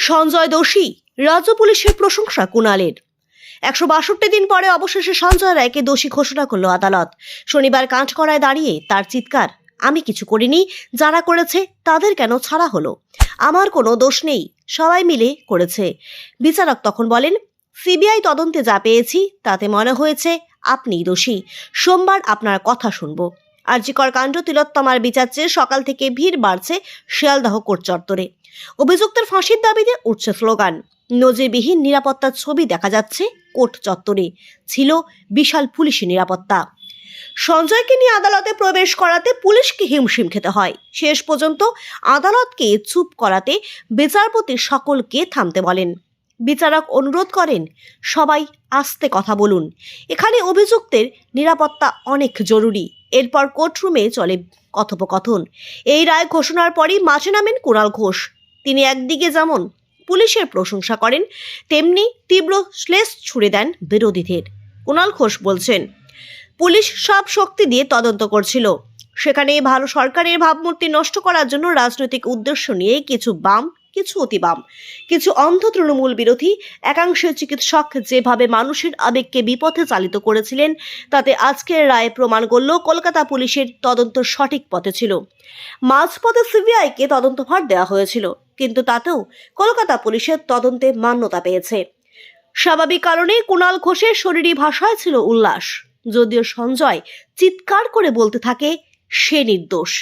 সঞ্জয় দোষী, রাজ্য পুলিশের প্রশংসা কুণালের। 162 দিন পরে অবশেষে সঞ্জয় রায়কে দোষী ঘোষণা করল আদালত। শনিবার কাঠগড়ায় দাঁড়িয়ে তার চিৎকার, আমি কিছু করিনি, যারা করেছে তাদের কেন ছাড়া হলো, আমার কোনো দোষ নেই, সবাই মিলে করেছে। বিচারক তখন বলেন, সিবিআই তদন্তে যা পেয়েছি তাতে মনে হয়েছে আপনিই দোষী, সোমবার আপনার কথা শুনবো। আরজিকর কাণ্ড তিলোত্তমার বিচার চেয়ে সকাল থেকে ভিড় বাড়ছে শিয়ালদহ কোর্ট চত্বরে। অভিযুক্তের ফাঁসির দাবিতে উঠছে স্লোগান। নজিরবিহীন নিরাপত্তার ছবি দেখা যাচ্ছে কোর্ট চত্বরে। ছিল বিশাল পুলিশি নিরাপত্তা। সঞ্জয়কে নিয়ে আদালতে প্রবেশ করাতে পুলিশকে হিমশিম খেতে হয়। শেষ পর্যন্ত আদালতকে চুপ করাতে বিচারপতি সকলকে থামতে বলেন। বিচারক অনুরোধ করেন, সবাই আস্তে কথা বলুন, এখানে অভিযুক্তের নিরাপত্তা অনেক জরুরি। এরপর কোর্টরুমে চলে কথোপকথন। এই রায় ঘোষণার পরই মাঠে নামেন কুণাল ঘোষ। তিনি একদিকে যেমন পুলিশের প্রশংসা করেন, তেমনি তীব্র শ্লেষ ছুড়ে দেন বিরোধীদের। কুণাল ঘোষ বলছেন, পুলিশ সব শক্তি দিয়ে তদন্ত করছিল, সেখানে ভালো সরকারের ভাবমূর্তি নষ্ট করার জন্য রাজনৈতিক উদ্দেশ্য নিয়ে কিছু বাম, কিছু অতি বাম, কিছু অন্ধ তৃণমূল বিরোধী একাংশের চিকিৎসক যেভাবে মানুষের আবেগকে বিপথে চালিত করেছিলেন, তাতে আজকের রায় প্রমাণ করল কলকাতা পুলিশের তদন্ত সঠিক পথে ছিল। মাঝপথে সিবিআইকে তদন্তভার দেওয়া হয়েছিল, কিন্তু তাতেও কলকাতা পুলিশের তদন্তে মান্যতা পেয়েছে। স্বাভাবিক কারণে কুণাল ঘোষের শরীরী ভাষায় ছিল উল্লাস, যদিও সঞ্জয় চিৎকার করে বলতে থাকে সে নির্দোষ।